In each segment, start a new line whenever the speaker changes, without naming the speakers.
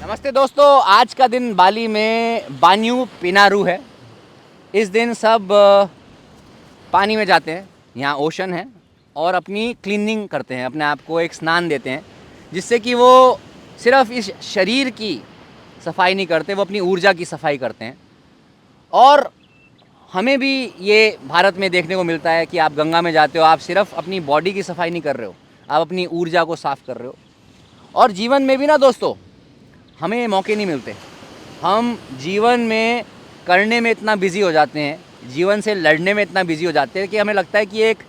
नमस्ते दोस्तों, आज का दिन बाली में बान्यू पिनारू है। इस दिन सब पानी में जाते हैं, यहाँ ओशन है, और अपनी क्लीनिंग करते हैं, अपने आप को एक स्नान देते हैं, जिससे कि वो सिर्फ इस शरीर की सफाई नहीं करते, वो अपनी ऊर्जा की सफाई करते हैं। और हमें भी ये भारत में देखने को मिलता है कि आप गंगा में जाते हो, आप सिर्फ अपनी बॉडी की सफाई नहीं कर रहे हो, आप अपनी ऊर्जा को साफ कर रहे हो। और जीवन में भी ना दोस्तों, हमें मौके नहीं मिलते। हम जीवन में करने में इतना बिजी हो जाते हैं, जीवन से लड़ने में इतना बिजी हो जाते हैं कि हमें लगता है कि एक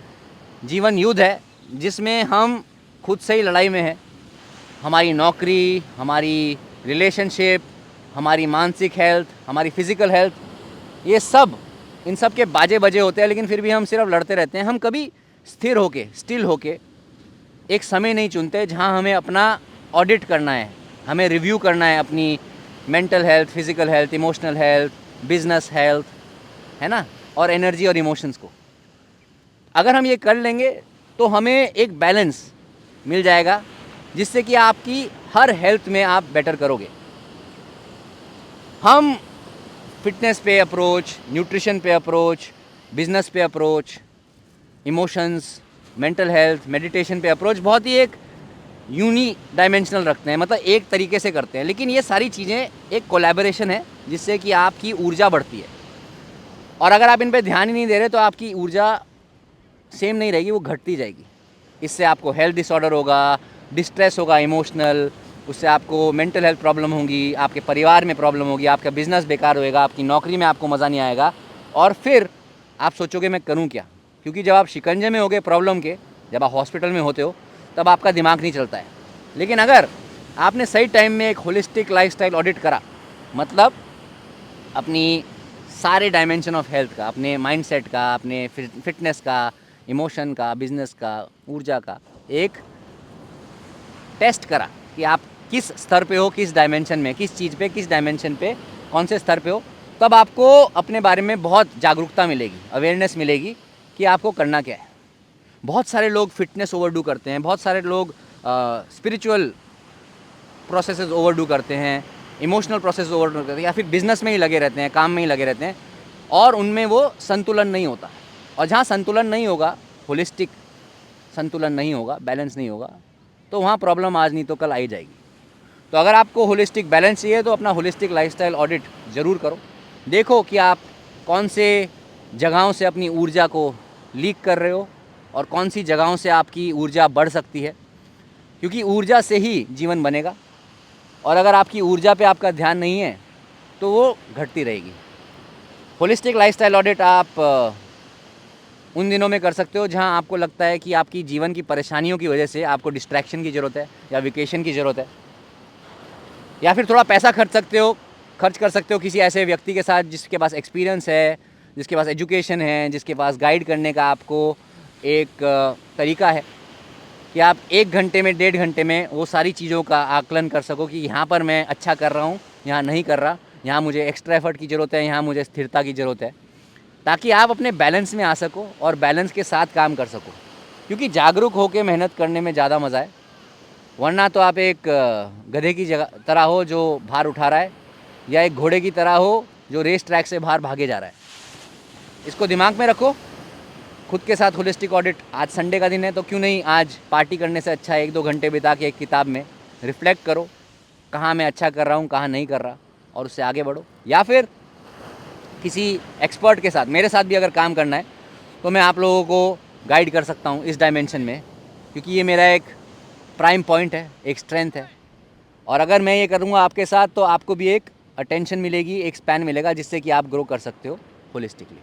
जीवन युद्ध है जिसमें हम खुद से ही लड़ाई में हैं। हमारी नौकरी, हमारी रिलेशनशिप, हमारी मानसिक हेल्थ, हमारी फिज़िकल हेल्थ, ये सब इन सब के बाजे बजे होते हैं, लेकिन फिर भी हम सिर्फ लड़ते रहते हैं। हम कभी स्थिर होके, स्टिल होके एक समय नहीं चुनते जहाँ हमें अपना ऑडिट करना है, हमें रिव्यू करना है अपनी mental health, physical health, emotional health, business health, है ना, और एनर्जी और इमोशंस को। अगर हम ये कर लेंगे तो हमें एक बैलेंस मिल जाएगा, जिससे कि आपकी हर हेल्थ में आप बेटर करोगे। हम फिटनेस पे अप्रोच, न्यूट्रिशन पे अप्रोच, बिजनेस पे approach, emotions, mental health, meditation पे अप्रोच बहुत ही एक यूनी डायमेंशनल रखते हैं, मतलब एक तरीके से करते हैं। लेकिन ये सारी चीज़ें एक कोलैबोरेशन है, जिससे कि आपकी ऊर्जा बढ़ती है। और अगर आप इन पे ध्यान ही नहीं दे रहे तो आपकी ऊर्जा सेम नहीं रहेगी, वो घटती जाएगी। इससे आपको हेल्थ डिसऑर्डर होगा, डिस्ट्रेस होगा इमोशनल, उससे आपको मेंटल हेल्थ प्रॉब्लम होगी, आपके परिवार में प्रॉब्लम होगी, आपका बिजनेस बेकार होएगा, आपकी नौकरी में आपको मज़ा नहीं आएगा, और फिर आप सोचोगे मैं करूँ क्या। क्योंकि जब आप शिकंजे में होगे प्रॉब्लम के, जब आप हॉस्पिटल में होते हो, तब आपका दिमाग नहीं चलता है। लेकिन अगर आपने सही टाइम में एक होलिस्टिक लाइफस्टाइल ऑडिट करा, मतलब अपनी सारे डायमेंशन ऑफ हेल्थ का, अपने माइंडसेट का, अपने फिटनेस का, इमोशन का, बिजनेस का, ऊर्जा का एक टेस्ट करा कि आप किस स्तर पे हो, किस डायमेंशन में, किस चीज़ पे, किस डायमेंशन पे, कौन से स्तर पे हो, तब आपको अपने बारे में बहुत जागरूकता मिलेगी, अवेयरनेस मिलेगी कि आपको करना क्या है। बहुत सारे लोग फिटनेस ओवरडू करते हैं, बहुत सारे लोग स्पिरिचुअल प्रोसेसेस ओवरडू करते हैं, इमोशनल प्रोसेस ओवरडू करते हैं, या फिर बिजनेस में ही लगे रहते हैं, काम में ही लगे रहते हैं, और उनमें वो संतुलन नहीं होता। और जहाँ संतुलन नहीं होगा, होलिस्टिक संतुलन नहीं होगा, बैलेंस नहीं होगा, तो वहाँ प्रॉब्लम आज नहीं तो कल आ ही जाएगी। तो अगर आपको होलिस्टिक बैलेंस चाहिए तो अपना होलिस्टिक लाइफस्टाइल ऑडिट ज़रूर करो। देखो कि आप कौन से जगहों से अपनी ऊर्जा को लीक कर रहे हो और कौन सी जगहों से आपकी ऊर्जा बढ़ सकती है, क्योंकि ऊर्जा से ही जीवन बनेगा। और अगर आपकी ऊर्जा पे आपका ध्यान नहीं है तो वो घटती रहेगी। होलिस्टिक लाइफस्टाइल ऑडिट आप उन दिनों में कर सकते हो जहां आपको लगता है कि आपकी जीवन की परेशानियों की वजह से आपको डिस्ट्रैक्शन की ज़रूरत है या वेकेशन की ज़रूरत है, या फिर थोड़ा पैसा खर्च कर सकते हो किसी ऐसे व्यक्ति के साथ जिसके पास एक्सपीरियंस है, जिसके पास एजुकेशन है, जिसके पास गाइड करने का आपको एक तरीका है कि आप 1 घंटे में, 1.5 घंटे में वो सारी चीज़ों का आकलन कर सको कि यहाँ पर मैं अच्छा कर रहा हूँ, यहाँ नहीं कर रहा, यहाँ मुझे एक्स्ट्रा एफर्ट की ज़रूरत है, यहाँ मुझे स्थिरता की ज़रूरत है, ताकि आप अपने बैलेंस में आ सको और बैलेंस के साथ काम कर सको। क्योंकि जागरूक होकर मेहनत करने में ज़्यादा मज़ा है, वरना तो आप एक गधे की तरह हो जो भार उठा रहा है, या एक घोड़े की तरह हो जो रेस ट्रैक से बाहर भागे जा रहा है। इसको दिमाग में रखो। खुद के साथ होलिस्टिक ऑडिट, आज संडे का दिन है तो क्यों नहीं आज पार्टी करने से अच्छा है 1-2 घंटे बिता के एक किताब में रिफ्लेक्ट करो, कहाँ मैं अच्छा कर रहा हूँ, कहाँ नहीं कर रहा, और उससे आगे बढ़ो। या फिर किसी एक्सपर्ट के साथ, मेरे साथ भी अगर काम करना है तो मैं आप लोगों को गाइड कर सकता हूँ इस डायमेंशन में, क्योंकि ये मेरा एक प्राइम पॉइंट है, एक स्ट्रेंथ है। और अगर मैं ये करूँगा आपके साथ तो आपको भी एक अटेंशन मिलेगी, एक स्पैन मिलेगा, जिससे कि आप ग्रो कर सकते हो होलिस्टिकली।